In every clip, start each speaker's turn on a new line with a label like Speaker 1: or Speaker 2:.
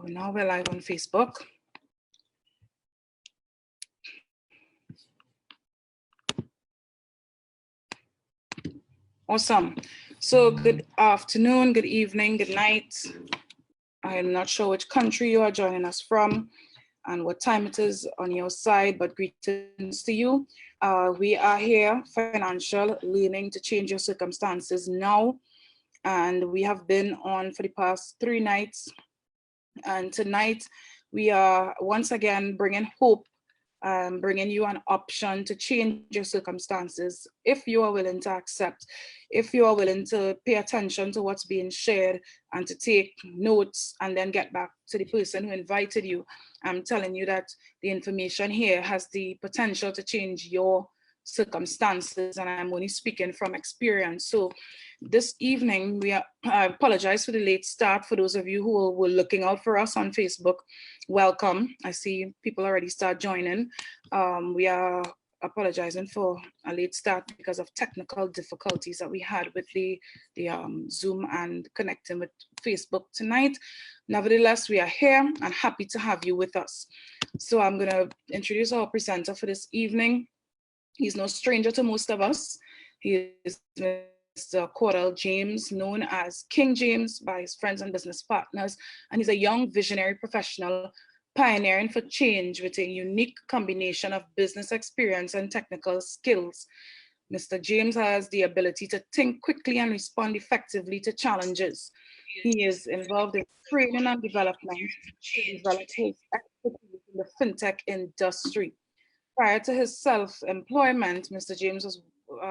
Speaker 1: Now we're live on Facebook. Awesome. So good afternoon, good evening, good night. I'm not sure which country you are joining us from and what time it is on your side, but greetings to you. We are here, Financial Learning to Change Your Circumstances Now. And we have been on for the past 3 nights. And tonight we are once again bringing hope, bringing you an option to change your circumstances if you are willing to accept, if you are willing to pay attention to what's being shared and to take notes and then get back to the person who invited you. I'm telling you that the information here has the potential to change your circumstances, and I'm only speaking from experience. So this evening, I apologize for the late start. For those of you who were looking out for us on Facebook, welcome. I see people already start joining. We are apologizing for a late start because of technical difficulties that we had with the Zoom and connecting with Facebook tonight. Nevertheless, we are here and happy to have you with us. So I'm going to introduce our presenter for this evening. He's no stranger to most of us. He is Mr. Cordell James, known as King James by his friends and business partners, and he's a young visionary professional pioneering for change with a unique combination of business experience and technical skills. Mr. James has the ability to think quickly and respond effectively to challenges. He is involved in training and development to develop his expertise in the fintech industry. Prior to his self-employment, Mr. James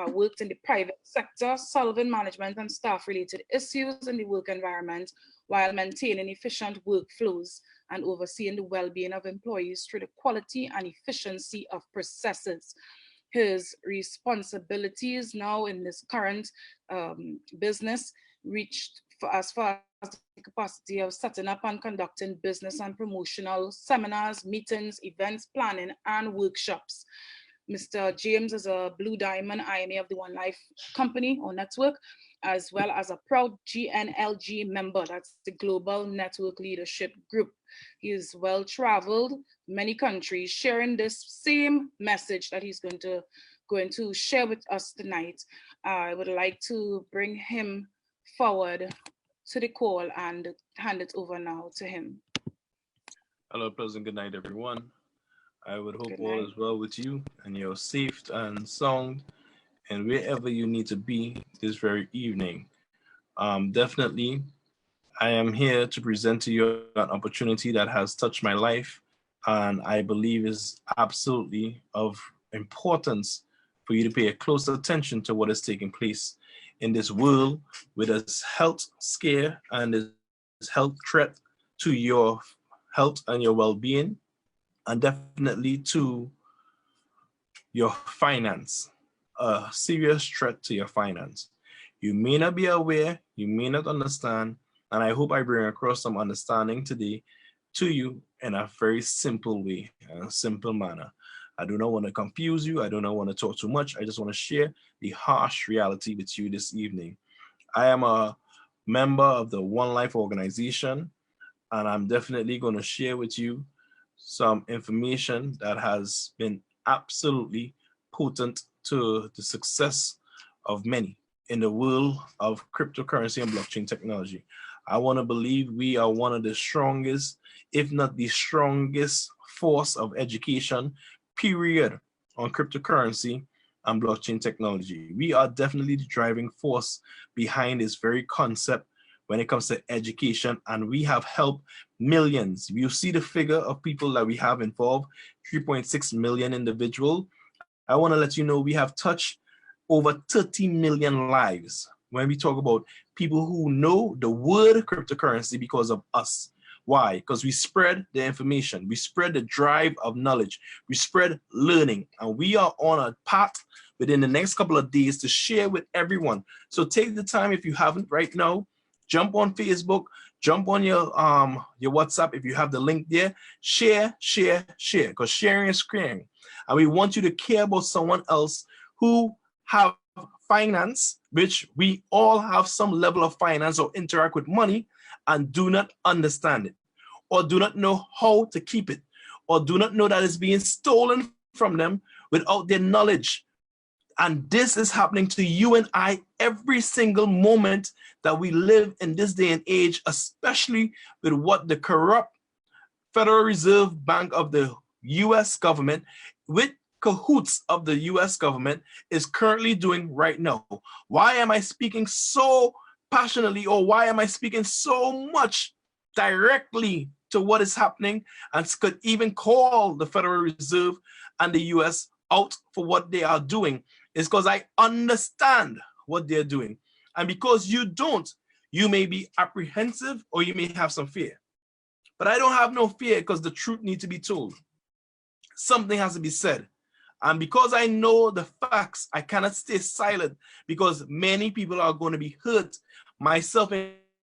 Speaker 1: worked in the private sector, solving management and staff-related issues in the work environment while maintaining efficient workflows and overseeing the well-being of employees through the quality and efficiency of processes. His responsibilities now in this current business reached as far as the capacity of setting up and conducting business and promotional seminars, meetings, events, planning, and workshops. Mr. James is a Blue Diamond IMA of the One Life Company or Network, as well as a proud GNLG member. That's the Global Network Leadership Group. He is well-traveled, many countries, sharing this same message that he's going to share with us tonight. I would like to bring him forward to the call and hand it over now to him.
Speaker 2: Hello, pleasant good night, everyone. I would hope all is well with you and you're safe and sound and wherever you need to be this very evening. Definitely, I am here to present to you an opportunity that has touched my life and I believe is absolutely of importance for you to pay a close attention to what is taking place in this world with this health scare and this health threat to your health and your well-being, and definitely to your finance, a serious threat to your finance. You may not be aware, you may not understand, and I hope I bring across some understanding today to you in a very simple way, in a simple manner. I do not want to confuse you. I do not want to talk too much. I just want to share the harsh reality with you this evening. I am a member of the One Life organization, and I'm definitely going to share with you some information that has been absolutely potent to the success of many in the world of cryptocurrency and blockchain technology. I want to believe we are one of the strongest, if not the strongest force of education, period, on cryptocurrency and blockchain technology. We are definitely the driving force behind this very concept when it comes to education, and we have helped millions. You see the figure of people that we have involved, 3.6 million individuals. I want to let you know we have touched over 30 million lives when we talk about people who know the word cryptocurrency because of us. Why? Because we spread the information, we spread the drive of knowledge, we spread learning, and we are on a path within the next couple of days to share with everyone. So take the time, if you haven't right now, jump on Facebook, jump on your WhatsApp if you have the link there. Share, because sharing is caring. And we want you to care about someone else who have finance, which we all have some level of finance or interact with money and do not understand it. or do not know how to keep it, or do not know that it's being stolen from them without their knowledge. And this is happening to you and I every single moment that we live in this day and age, especially with what the corrupt Federal Reserve Bank of the US government, with cahoots of the US government, is currently doing right now. Why am I speaking so passionately, or why am I speaking so much directly to what is happening, and could even call the Federal Reserve and the US out for what they are doing? Is because I understand what they're doing. And because you don't, you may be apprehensive or you may have some fear. But I don't have no fear, because the truth needs to be told. Something has to be said. And because I know the facts, I cannot stay silent, because many people are going to be hurt, myself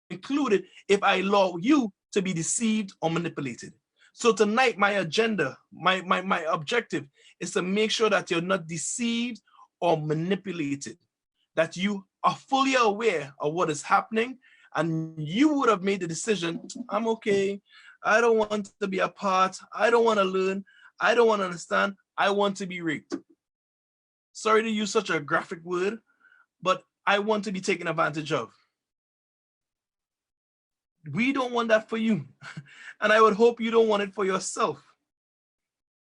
Speaker 2: included, if I allow you to be deceived or manipulated. So tonight, my agenda, my objective is to make sure that you're not deceived or manipulated, that you are fully aware of what is happening, and you would have made the decision, I'm okay, I don't want to be a part, I don't want to learn, I don't want to understand, I want to be raped. Sorry to use such a graphic word, but I want to be taken advantage of. We don't want that for you. And I would hope you don't want it for yourself.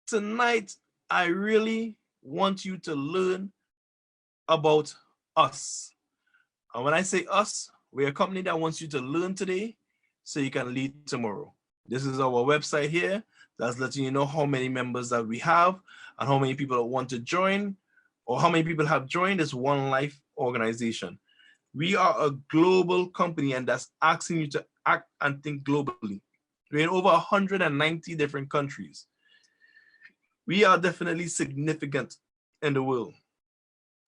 Speaker 2: Tonight, I really want you to learn about us. And when I say us, we're a company that wants you to learn today so you can lead tomorrow. This is our website here that's letting you know how many members that we have and how many people that want to join, or how many people have joined this One Life organization. We are a global company, and that's asking you to act and think globally. We're in over 190 different countries. We are definitely significant in the world.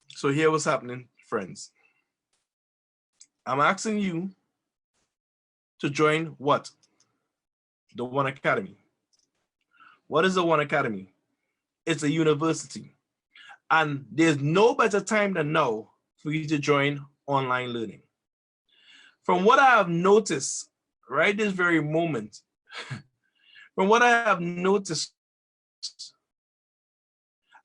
Speaker 2: So here what's happening, friends. I'm asking you to join what? The One Academy. What is the One Academy? It's a university. And there's no better time than now for you to join online learning. From what I have noticed right this very moment, from what I have noticed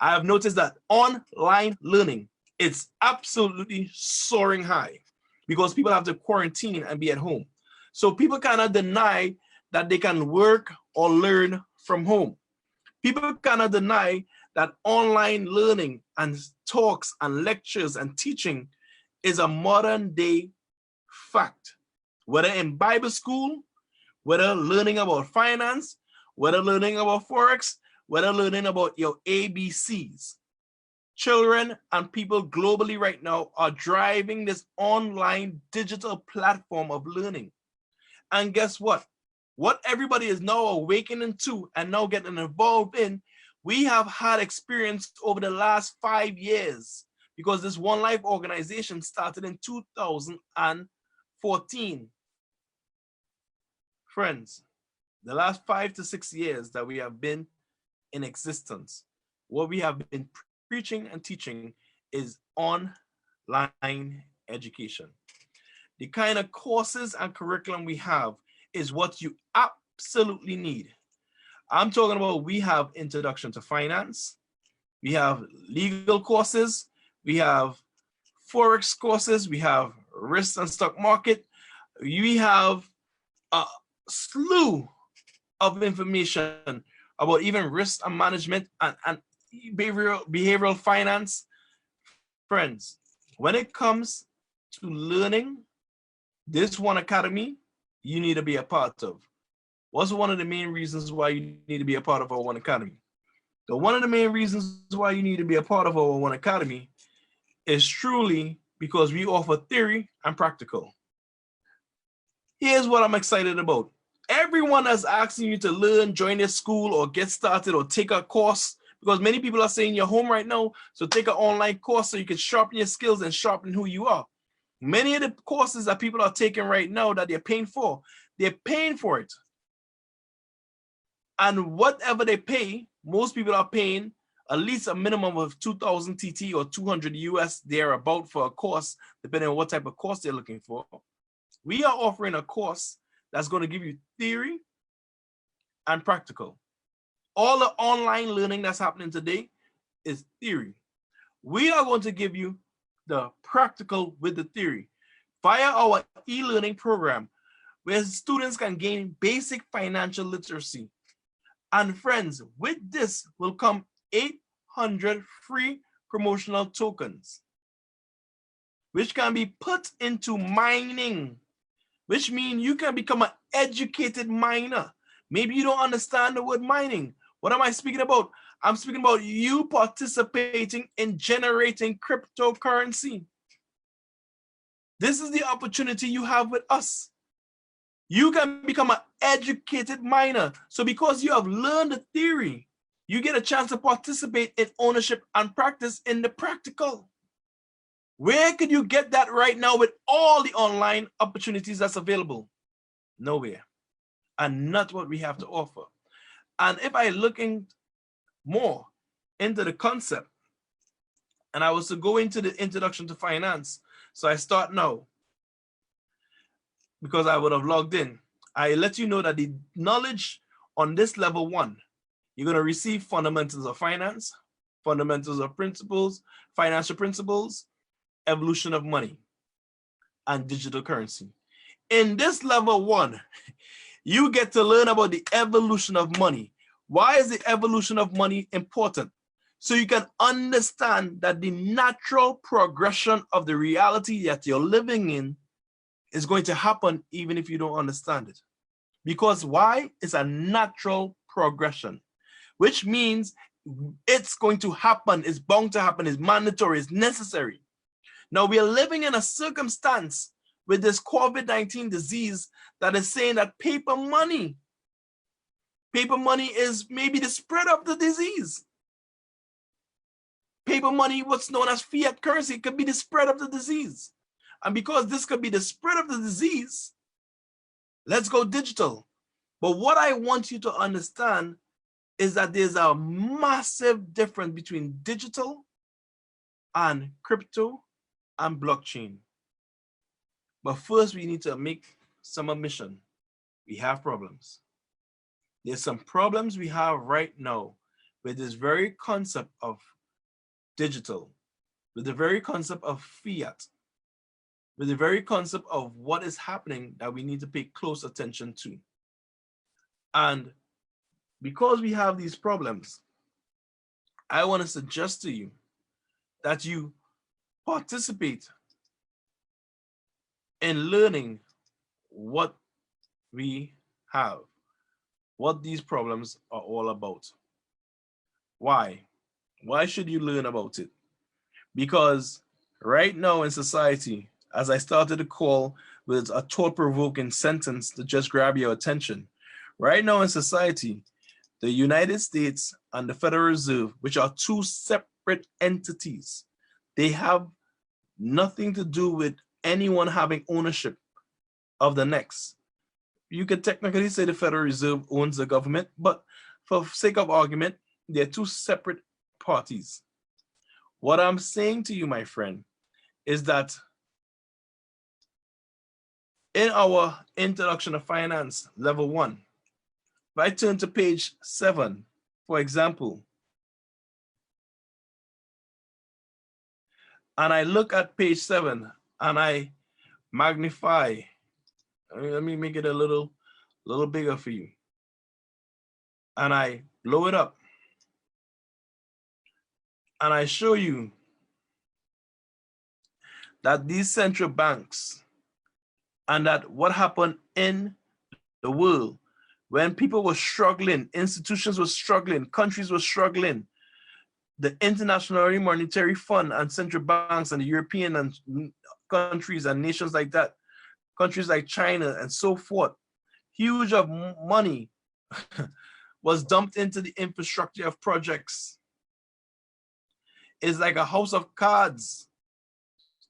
Speaker 2: that online learning, it's absolutely soaring high, because people have to quarantine and be at home. So people cannot deny that they can work or learn from home. People cannot deny that online learning and talks and lectures and teaching is a modern day fact. Whether in Bible school, whether learning about finance, whether learning about Forex, whether learning about your ABCs. Children and people globally right now are driving this online digital platform of learning. And guess what? What everybody is now awakening to and now getting involved in, we have had experience over the last 5 years, because this One Life organization started in 2014. Friends, the last 5 to 6 years that we have been in existence, what we have been preaching and teaching is online education. The kind of courses and curriculum we have is what you absolutely need. I'm talking about, we have introduction to finance, we have legal courses, we have Forex courses, we have risk and stock market, we have a slew of information about even risk and management and behavioral finance. Friends, when it comes to learning, this One Academy, you need to be a part of. What's one of the main reasons why you need to be a part of our One Academy? One of the main reasons why you need to be a part of our One Academy is truly because we offer theory and practical. Here's what I'm excited about. Everyone that's asking you to learn, join their school, or get started, or take a course, because many people are saying you're home right now, so take an online course so you can sharpen your skills and sharpen who you are. Many of the courses that people are taking right now that they're paying for it. And whatever they pay, most people are paying at least a minimum of 2,000 TT or 200 US thereabout for a course, depending on what type of course they're looking for. We are offering a course that's going to give you theory and practical. All the online learning that's happening today is theory. We are going to give you the practical with the theory via our e-learning program, where students can gain basic financial literacy. And friends, with this will come 800 free promotional tokens, which can be put into mining, which means you can become an educated miner. Maybe you don't understand the word mining. What am I speaking about? I'm speaking about you participating in generating cryptocurrency. This is the opportunity you have with us. You can become an educated miner. So because you have learned the theory, you get a chance to participate in ownership and practice in the practical. Where could you get that right now with all the online opportunities that's available? Nowhere. And not what we have to offer. And if I looking more into the concept, and I was to go into the introduction to finance, so I start now, because I would have logged in. I let you know that the knowledge on this level 1, you're going to receive fundamentals of finance, fundamentals of principles, financial principles, evolution of money, and digital currency. In this level 1, you get to learn about the evolution of money. Why is the evolution of money important? So you can understand that the natural progression of the reality that you're living in is going to happen even if you don't understand it. Because why? It's a natural progression, which means it's going to happen, it's bound to happen, it's mandatory, it's necessary. Now we are living in a circumstance with this COVID-19 disease that is saying that paper money is maybe the spread of the disease. Paper money, what's known as fiat currency, could be the spread of the disease. And because this could be the spread of the disease, let's go digital. But what I want you to understand is that there's a massive difference between digital and crypto and blockchain. But first, we need to make some admission. We have problems. There's some problems we have right now with this very concept of digital, with the very concept of fiat, with the very concept of what is happening that we need to pay close attention to. And because we have these problems, I want to suggest to you that you participate in learning what we have, what these problems are all about. Why? Why should you learn about it? Because right now in society, as I started the call with a thought-provoking sentence to just grab your attention, right now in society, the United States and the Federal Reserve, which are two separate entities, they have nothing to do with anyone having ownership of the next. You could technically say the Federal Reserve owns the government, but for sake of argument, they're two separate parties. What I'm saying to you, my friend, is that in our introduction to finance, level 1, if I turn to page 7, for example, and I look at page 7 and I magnify, let me make it a little bigger for you, and I blow it up, and I show you that these central banks and that what happened in the world when people were struggling, institutions were struggling, countries were struggling, the International Monetary Fund and central banks and the European and countries and nations like that, countries like China and so forth, huge of money was dumped into the infrastructure of projects. It's like a house of cards.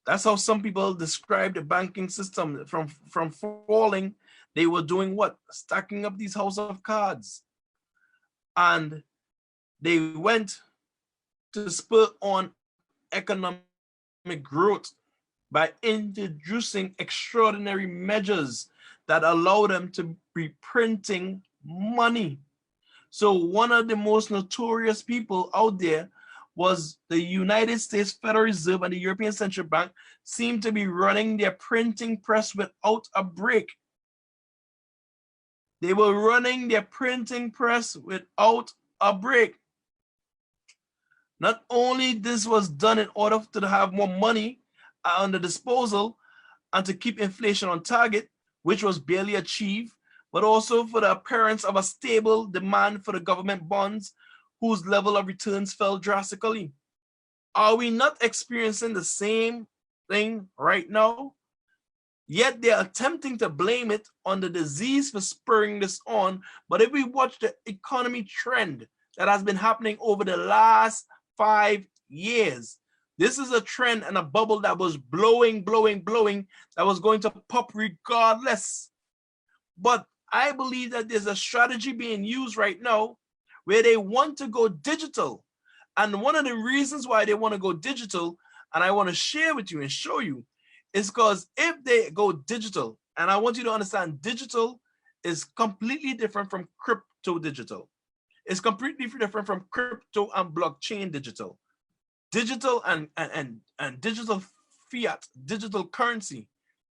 Speaker 2: That's how some people describe the banking system. From falling, they were doing what? Stacking up these house of cards. And they went to spur on economic growth by introducing extraordinary measures that allow them to be printing money. So one of the most notorious people out there was the United States Federal Reserve and the European Central Bank seem to be running their printing press without a break. They were running their printing press without a break. Not only this was done in order to have more money on the disposal and to keep inflation on target, which was barely achieved, but also for the appearance of a stable demand for the government bonds whose level of returns fell drastically. Are we not experiencing the same thing right now? Yet they're attempting to blame it on the disease for spurring this on. But if we watch the economy trend that has been happening over the last 5 years, this is a trend and a bubble that was blowing, that was going to pop regardless. But I believe that there's a strategy being used right now where they want to go digital. And one of the reasons why they want to go digital, and I want to share with you and show you, is because if they go digital, and I want you to understand digital is completely different from crypto digital. It's completely different from crypto and blockchain digital. Digital and digital fiat, digital currency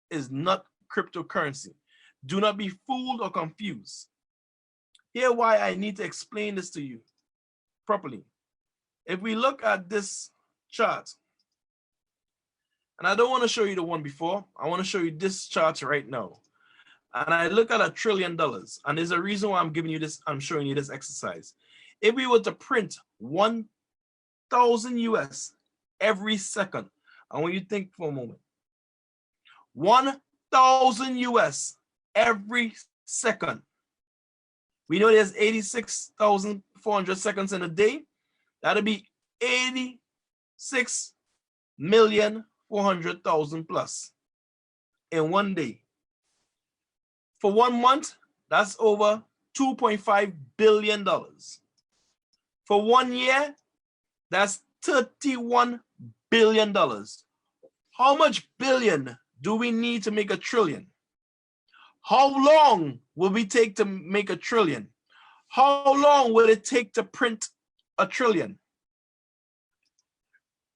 Speaker 2: is not cryptocurrency. Do not be fooled or confused. Here why I need to explain this to you properly. If we look at this chart, and I don't want to show you the one before, I want to show you this chart right now. And I look at $1 trillion, and there's a reason why I'm giving you this, I'm showing you this exercise. If we were to print 1,000 US every second, I want you to think for a moment. 1,000 US every second. We know there's 86,400 seconds in a day. That'll be 86,400,000 plus in one day. For 1 month, that's over $2.5 billion. For 1 year, that's $31 billion. How much billion do we need to make a trillion? How long will we take to make a trillion? How long will it take to print a trillion?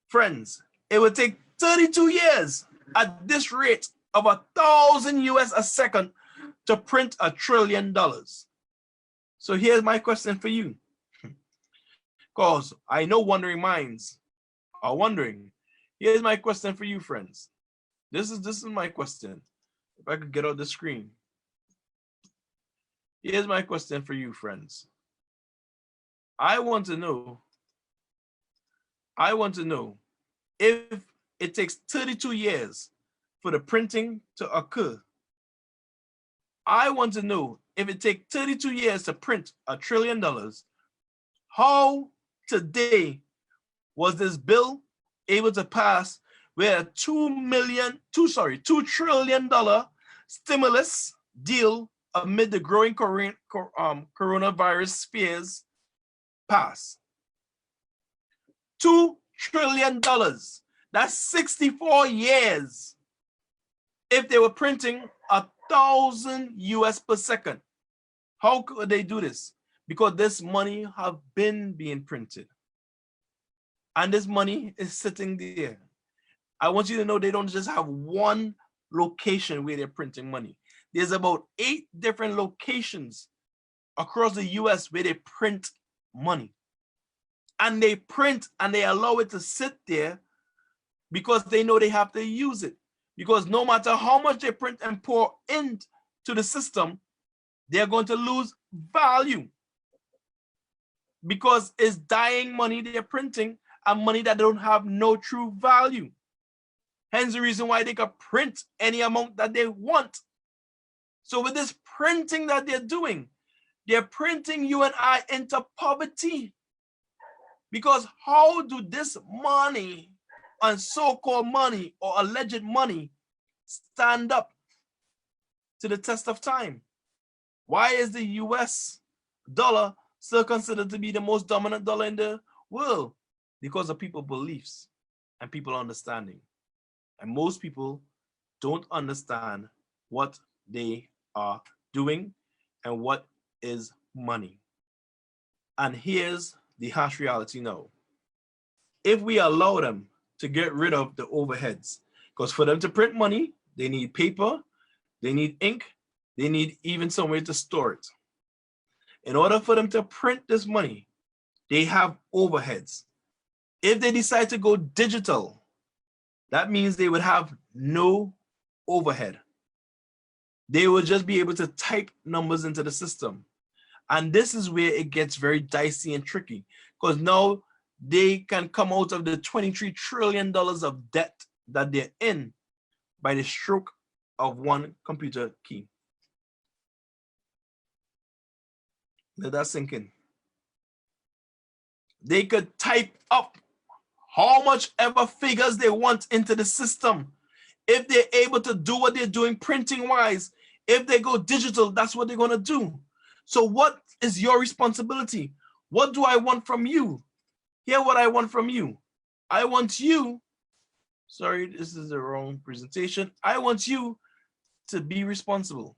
Speaker 2: Friends, it would take 32 years at this rate of 1,000 US a second to print $1 trillion. So here's my question for you. Because I know wondering minds are wondering. Here's my question for you, friends. This is my question. If I could get out the screen. Here's my question for you, friends. I want to know if it takes 32 years for the printing to occur. I want to know if it takes 32 years to print $1 trillion, how today was this bill able to pass where a $2 trillion stimulus deal amid the growing coronavirus fears pass? $2 trillion. That's 64 years. If they were printing 1,000 US per second, how could they do this? Because this money have been being printed. And this money is sitting there. I want you to know they don't just have one location where they're printing money. There's about 8 different locations across the US where they print money. And they print and they allow it to sit there because they know they have to use it. Because no matter how much they print and pour into the system, they're going to lose value. Because it's dying money they're printing and money that don't have no true value. Hence the reason why they can print any amount that they want. So with this printing that they're printing you and I into poverty. Because how do this money and so-called money or alleged money stand up to the test of time? Why is the US dollar still considered to be the most dominant dollar in the world? Because of people's beliefs and people understanding. And most people don't understand what they are doing and what is money. And here's the harsh reality now. If we allow them to get rid of the overheads, because for them to print money, they need paper, they need ink, they need even somewhere to store it. In order for them to print this money, they have overheads. If they decide to go digital, that means they would have no overhead. They would just be able to type numbers into the system. And this is where it gets very dicey and tricky, because now they can come out of the $23 trillion of debt that they're in by the stroke of one computer key. Let that sink in. They could type up how much ever figures they want into the system. If they're able to do what they're doing printing wise, if they go digital, that's what they're going to do. So what is your responsibility? What do I want from you? Hear what I want from you. I want you, sorry, this is the wrong presentation. I want you to be responsible.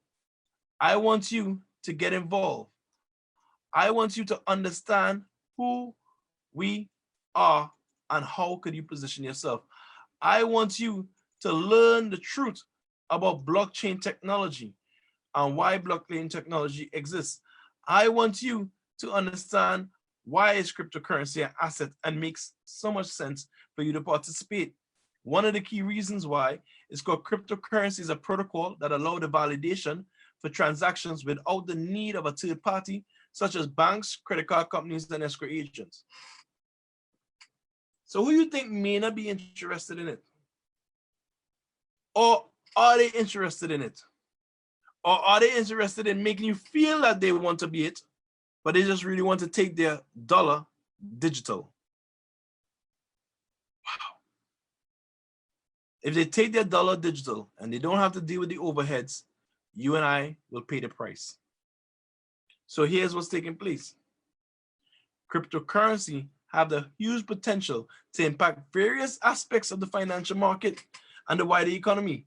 Speaker 2: I want you to get involved. I want you to understand who we are and how could you position yourself. I want you to learn the truth about blockchain technology and why blockchain technology exists. I want you to understand why is cryptocurrency an asset and makes so much sense for you to participate. One of the key reasons why is because cryptocurrency is a protocol that allows the validation for transactions without the need of a third party, such as banks, credit card companies, and escrow agents. So who you think may not be interested in it? Or are they interested in it? Or are they interested in making you feel that they want to be it, but they just really want to take their dollar digital? Wow. If they take their dollar digital and they don't have to deal with the overheads, you and I will pay the price. So here's what's taking place. Cryptocurrency have the huge potential to impact various aspects of the financial market and the wider economy.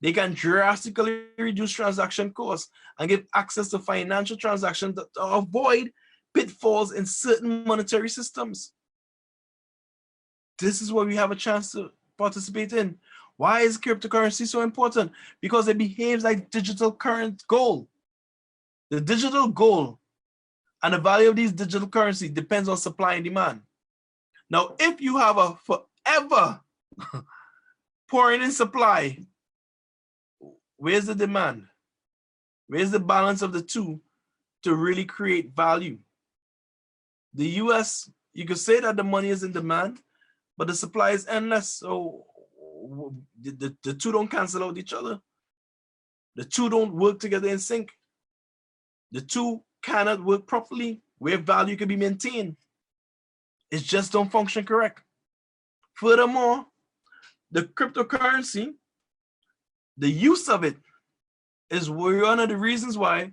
Speaker 2: They can drastically reduce transaction costs and give access to financial transactions that avoid pitfalls in certain monetary systems. This is what we have a chance to participate in. Why is cryptocurrency so important? Because it behaves like digital current gold. The digital gold and the value of these digital currency depends on supply and demand. Now, if you have a forever pouring in supply, where's the demand? Where's the balance of the two to really create value? The US, you could say that the money is in demand, but the supply is endless. So the two don't cancel out each other. The two don't work together in sync. The two cannot work properly where value can be maintained. It just don't function correct. Furthermore, the cryptocurrency, the use of it is one of the reasons why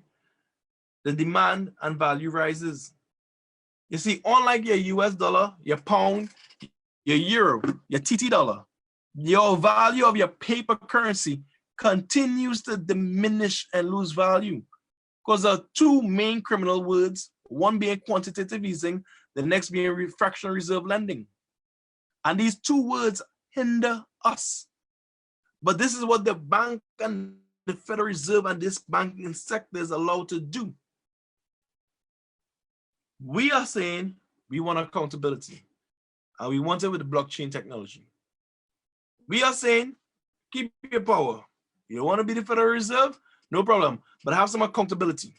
Speaker 2: the demand and value rises. You see, unlike your US dollar, your pound, your euro, your TT dollar, your value of your paper currency continues to diminish and lose value because there are two main criminal words, one being quantitative easing, the next being fractional reserve lending. And these two words hinder us. But this is what the bank and the Federal Reserve and this banking sector is allowed to do. We are saying we want accountability, and we want it with the blockchain technology. We are saying keep your power. You want to be the Federal Reserve? No problem, but have some accountability.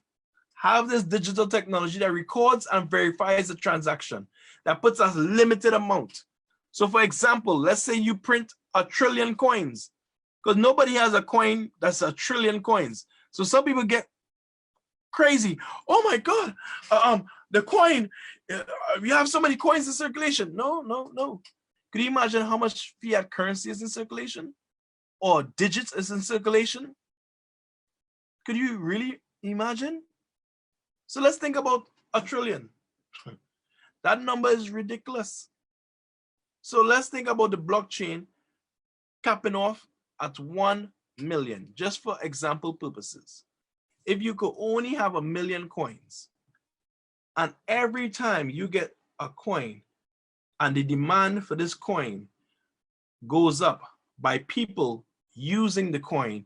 Speaker 2: Have this digital technology that records and verifies the transaction, that puts a limited amount. So for example, let's say you print 1 trillion coins, because nobody has a coin that's 1 trillion coins. So some people get crazy. Oh my God, the coin, we have so many coins in circulation. No. Could you imagine how much fiat currency is in circulation? Or digits is in circulation? Could you really imagine? So let's think about 1 trillion. That number is ridiculous. So let's think about the blockchain capping off at 1 million, just for example purposes. if you could only have 1 million coins, and every time you get a coin and the demand for this coin goes up by people using the coin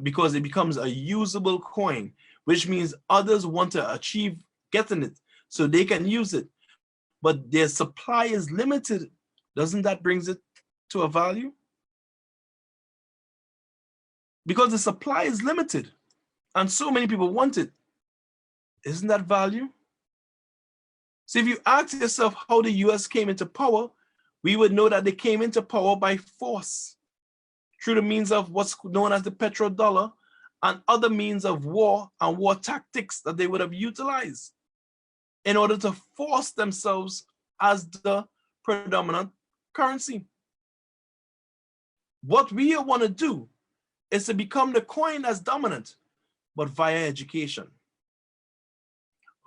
Speaker 2: because it becomes a usable coin, which means others want to achieve getting it so they can use it, but their supply is limited, doesn't that brings it to a value? Because the supply is limited and so many people want it. Isn't that value? So if you ask yourself how the US came into power, we would know that they came into power by force through the means of what's known as the petrodollar and other means of war and war tactics that they would have utilized in order to force themselves as the predominant currency. What we want to do is to become the coin as dominant, but via education,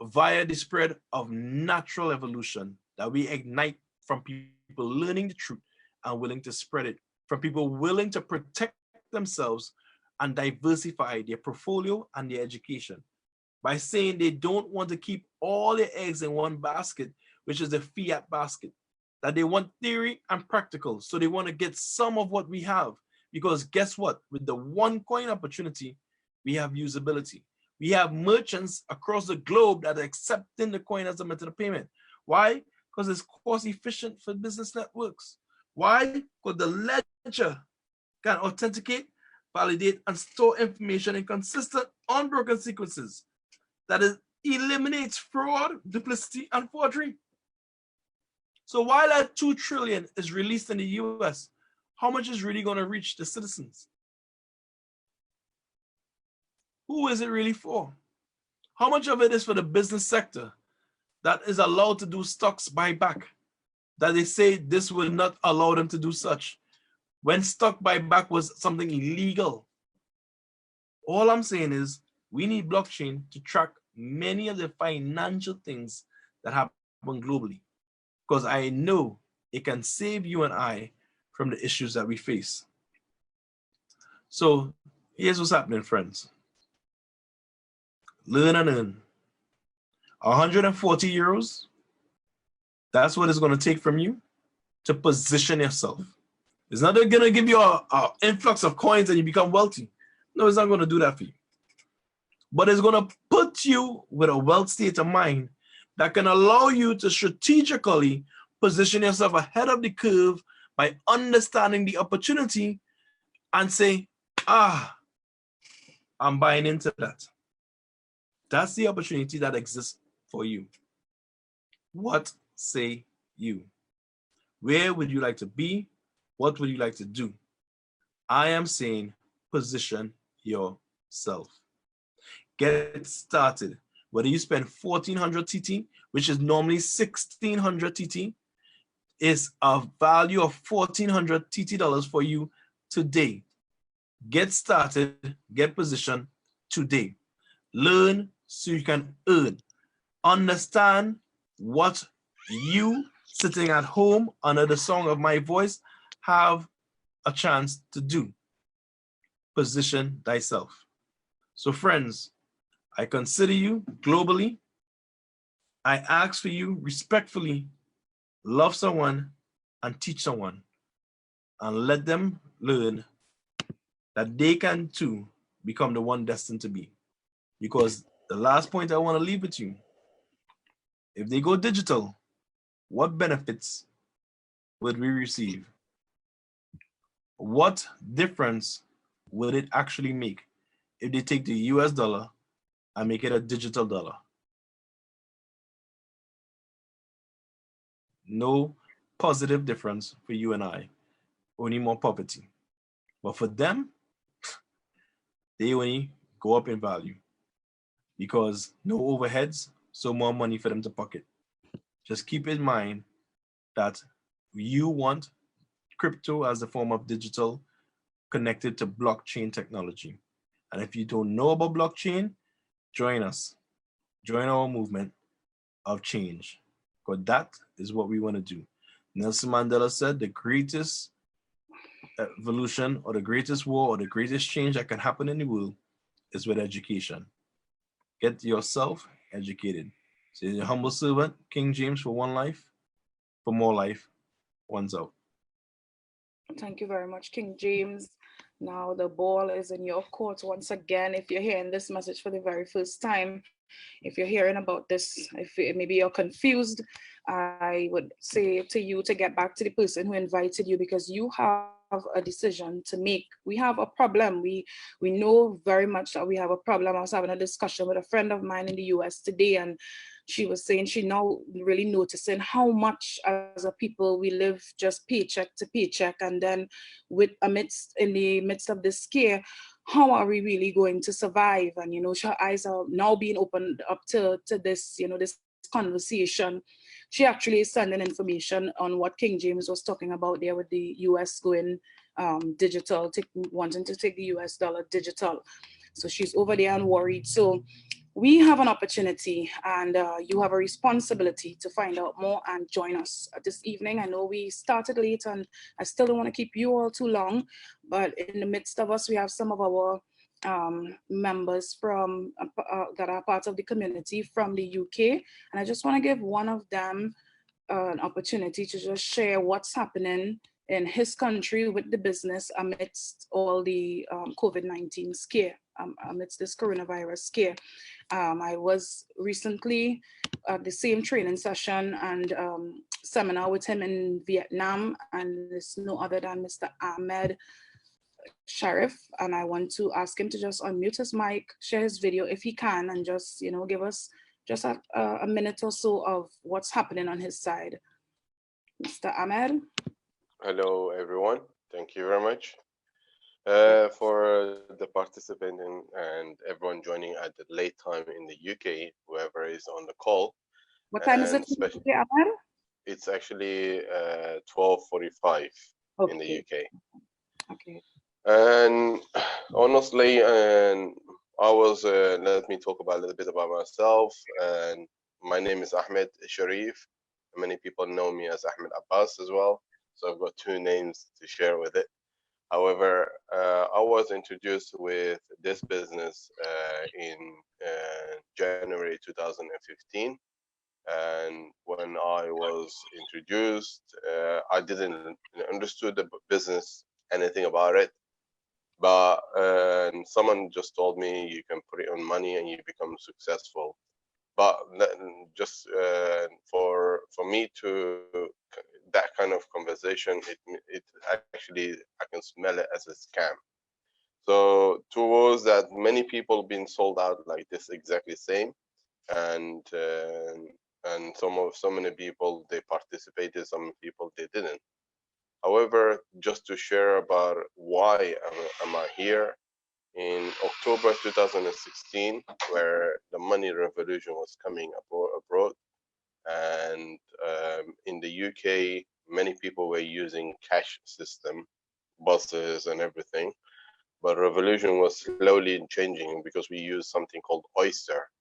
Speaker 2: via the spread of natural evolution that we ignite from people learning the truth and willing to spread it, from people willing to protect themselves and diversify their portfolio and their education by saying they don't want to keep all their eggs in one basket, which is the fiat basket, that they want theory and practical. So they want to get some of what we have, because guess what? With the one coin opportunity, we have usability. We have merchants across the globe that are accepting the coin as a method of payment. Why? Because it's cost efficient for business networks. Why? Because the ledger can authenticate, validate, and store information in consistent, unbroken sequences that eliminates fraud, duplicity, and forgery. So while that 2 trillion is released in the US, how much is really going to reach the citizens? Who is it really for? How much of it is for the business sector that is allowed to do stocks buyback, that they say this will not allow them to do such, when stock buyback was something illegal? All I'm saying is we need blockchain to track many of the financial things that happen globally, because I know it can save you and I from the issues that we face. So here's what's happening, friends. Learn and earn. 140 euros, that's what it's going to take from you to position yourself. It's not going to give you an influx of coins and you become wealthy. No, it's not going to do that for you. But it's going to put you with a wealth state of mind that can allow you to strategically position yourself ahead of the curve by understanding the opportunity and say, I'm buying into that. That's the opportunity that exists for you. What say you? Where would you like to be? What would you like to do? I am saying position yourself. Get started. Whether you spend 1,400 TT, which is normally 1,600 TT, is a value of 1,400 TT dollars for you today. Get started, get positioned today. Learn so you can earn. Understand what you sitting at home under the sound of my voice have a chance to do. Position thyself. So friends, I consider you globally. I ask for you respectfully, love someone and teach someone and let them learn that they can too become the one destined to be. Because the last point I want to leave with you, if they go digital, what benefits would we receive? What difference would it actually make if they take the US dollar and make it a digital dollar? No positive difference for you and I, only more poverty. But for them, they only go up in value because no overheads, so more money for them to pocket. Just keep in mind that you want crypto as a form of digital connected to blockchain technology. And if you don't know about blockchain, join us. Join our movement of change, because that is what we want to do. Nelson Mandela said the greatest evolution or the greatest war or the greatest change that can happen in the world is with education. Get yourself educated. So your humble servant, King James, for one life, for more life, one's out.
Speaker 1: Thank you very much, King James. Now the ball is in your court once again. If you're hearing this message for the very first time, if you're hearing about this, if maybe you're confused, I would say to you to get back to the person who invited you, because you have a decision to make. We have a problem. We know very much that we have a problem. I was having a discussion with a friend of mine in the US today, and she was saying she now really noticing how much as a people we live just paycheck to paycheck, and then in the midst of this scare, how are we really going to survive? And her eyes are now being opened up to this, this conversation. She actually is sending information on what King James was talking about there with the US going digital, wanting to take the US dollar digital. So she's over there and worried. So we have an opportunity, and you have a responsibility to find out more and join us this evening. I know we started late, and I still don't want to keep you all too long, but in the midst of us, we have some of our members from that are part of the community from the UK, and I just want to give one of them an opportunity to just share what's happening in his country with the business amidst all the COVID-19 scare, amidst this coronavirus scare. I was recently at the same training session and seminar with him in Vietnam, and it's no other than Mr. Ahmed Sharif, and I want to ask him to just unmute his mic, share his video if he can, and just give us just a minute or so of what's happening on his side. Mr. Ahmed.
Speaker 3: Hello, everyone. Thank you very much for the participating and everyone joining at the late time in the UK, whoever is on the call.
Speaker 1: What time is it in the UK, Ahmed?
Speaker 3: It's actually 12:45 in the UK.
Speaker 1: Okay.
Speaker 3: And honestly, let me talk about a little bit about myself. And my name is Ahmed Sharif. Many people know me as Ahmed Abbas as well. So I've got two names to share with it. However, I was introduced with this business in January 2015. And when I was introduced, I didn't understood the business, anything about it. But someone just told me you can put it on money and you become successful. But just for me to that kind of conversation, it actually, I can smell it as a scam. So towards that, many people been sold out like this exactly same, and so many people they participated, some people they didn't. However, just to share about why am I here, in October 2016, where the money revolution was coming abroad, and in the UK, many people were using cash system, buses and everything, but revolution was slowly changing because we use something called Oyster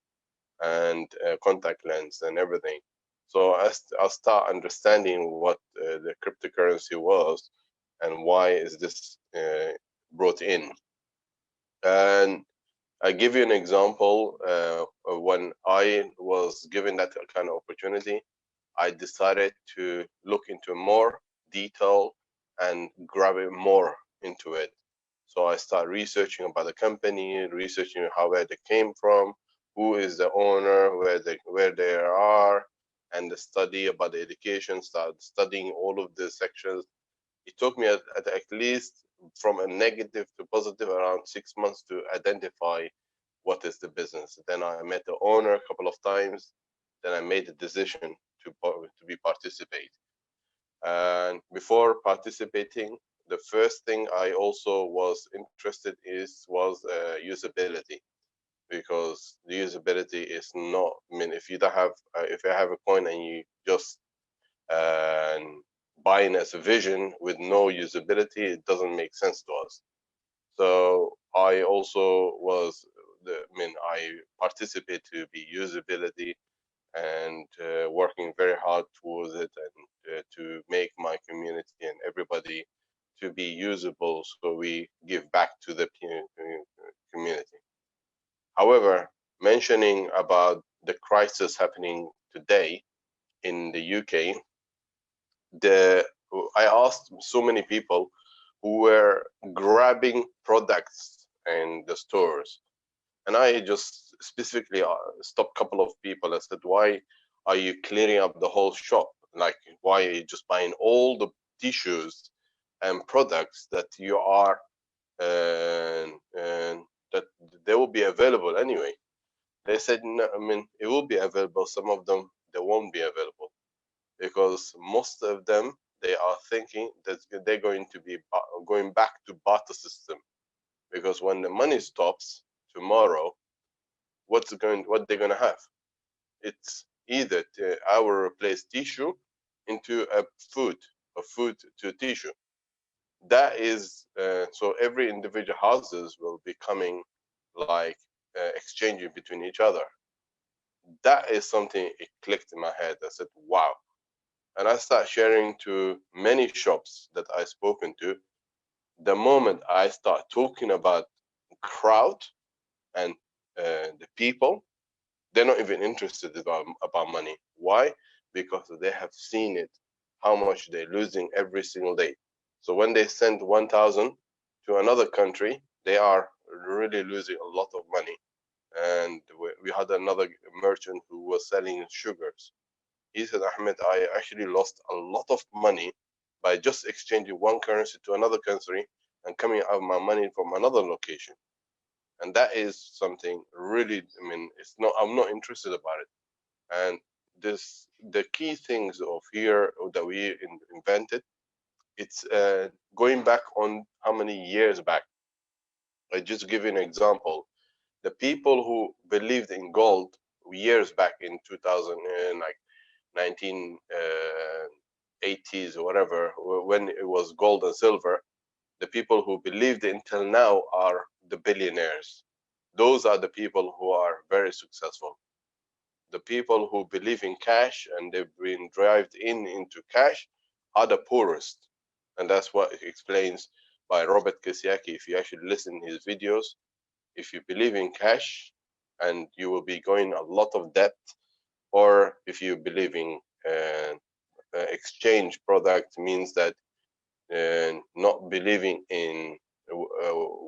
Speaker 3: and contact lens and everything. So I start understanding what the cryptocurrency was and why is this brought in. And I give you an example. When I was given that kind of opportunity, I decided to look into more detail and grab it more into it. So I start researching about the company, researching where they came from, who is the owner, where they are, and the study about the education. Start studying all of the sections. It took me at least from a negative to positive around 6 months to identify what is the business. Then I met the owner a couple of times. Then I made the decision to be participate. And before participating, the first thing I also was interested was usability, because the usability is not. I mean, if you don't have, if you have a coin and you just buying as a vision with no usability, it doesn't make sense to us. So I also I participate to be usability and working very hard towards it, and to make my community and everybody to be usable, so we give back to the community. However, mentioning about the crisis happening today in the UK, I asked so many people who were grabbing products in the stores, and I just specifically stopped a couple of people and said, "Why are you clearing up the whole shop? Like, why are you just buying all the tissues and products that you are and that they will be available anyway?" They said, "No, I mean, it will be available. Some of them they won't be available because most of them they are thinking that they're going to be going back to barter system, because when the money stops tomorrow, what they're going to have? It's either I will replace tissue into a food to tissue. That is so every individual houses will be coming like exchanging between each other. That is something, it clicked in my head. I said, wow. And I start sharing to many shops that I've spoken to. The moment I start talking about crowd and the people, they're not even interested about money. Why? Because they have seen it, how much they're losing every single day. So when they send 1,000 to another country, they are really losing a lot of money. And we had another merchant who was selling sugars. He said, "Ahmed, I actually lost a lot of money by just exchanging one currency to another country and coming out my money from another location." And that is something really, I mean, I'm not interested about it. And the key things of here that we invented, it's going back on how many years back. I just give you an example. The people who believed in gold years back in 2000, like 1980s or whatever, when it was gold and silver, the people who believed until now are the billionaires. Those are the people who are very successful. The people who believe in cash and they've been driven into cash are the poorest. And that's what it explains by Robert Kiyosaki. If you actually listen to his videos, if you believe in cash and you will be going a lot of debt, or if you believe in exchange product, means that not believing in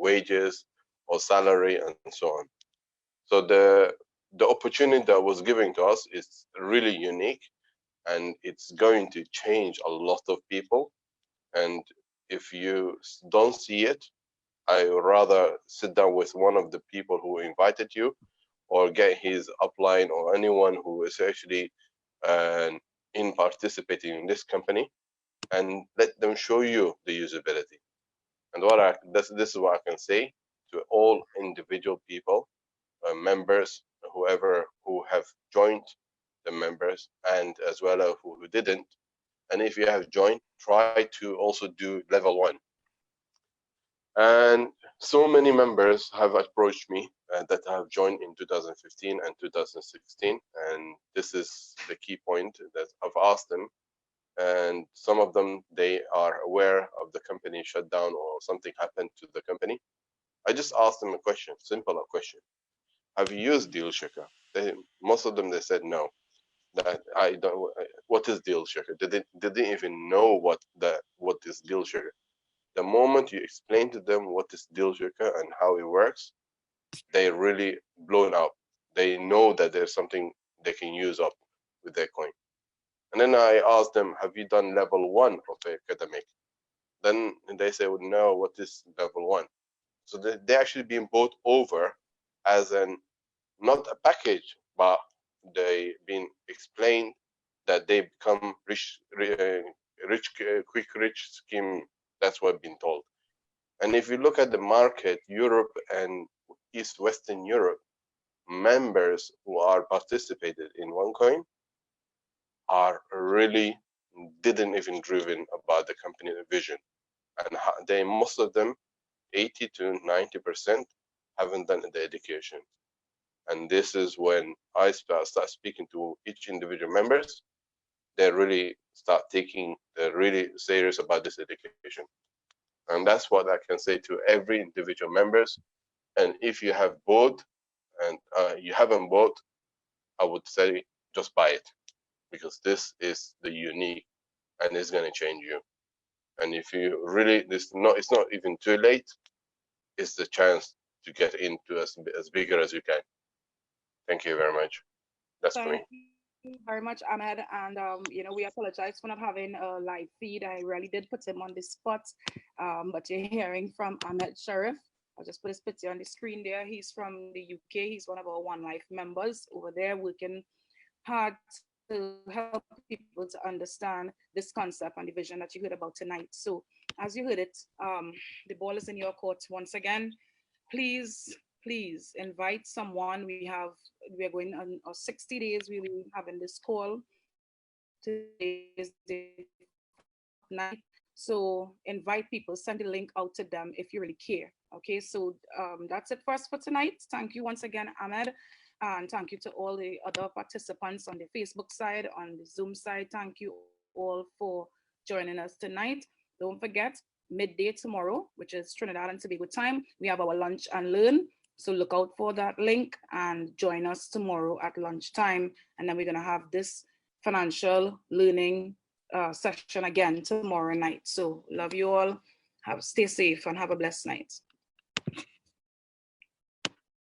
Speaker 3: wages or salary and so on. So the opportunity that was given to us is really unique, and it's going to change a lot of people. And if you don't see it, I would rather sit down with one of the people who invited you, or get his upline or anyone who is actually in participating in this company, and let them show you the usability. And this is what I can say to all individual people, members, whoever who have joined the members, and as well as who didn't. And if you have joined, try to also do level 1. And so many members have approached me that have joined in 2015 and 2016, and this is the key point that I've asked them. And some of them, they are aware of the company shutdown or something happened to the company. I just asked them a question, simple question: have you used DealChecker? Most of them, they said no. That I don't. What is DealChecker? They didn't even know what is DealChecker. The moment you explain to them what is DealChecker and how it works, they really blown up. They know that there's something they can use up with their coin. And then I asked them, have you done level 1 of the academic? Then they say, well, no, what is level 1? So they're actually being bought over as not a package, but they been explained that they become quick rich scheme. That's what I've been told. And if you look at the market, Europe and Western Europe, members who are participated in OneCoin are really didn't even driven about the company vision. And most of them, 80 to 90%, haven't done the education. And this is when I start speaking to each individual members. They really start taking, they're really serious about this education. And that's what I can say to every individual members. And if you have both and you haven't bought, I would say just buy it, because this is the unique and it's going to change you. And if you really, it's not even too late. It's the chance to get into as bigger as you can. Thank you very much. That's for me.
Speaker 1: Thank you very much, Ahmed. And we apologize for not having a live feed. I really did put him on the spot. But you're hearing from Ahmed Sharif. I'll just put his picture on the screen there. He's from the UK. He's one of our One Life members over there, working hard to help people to understand this concept and the vision that you heard about tonight. So as you heard it, the ball is in your court once again. Please invite someone. We're going on 60 days. We'll be having this call. Today is the night. So invite people, send the link out to them if you really care. Okay, so that's it for us for tonight. Thank you once again, Ahmed. And thank you to all the other participants on the Facebook side, on the Zoom side. Thank you all for joining us tonight. Don't forget, midday tomorrow, which is Trinidad and Tobago time, we have our lunch and learn. So look out for that link and join us tomorrow at lunchtime. And then we're going to have this financial learning session again tomorrow night. So love you all. Stay safe and have a blessed night.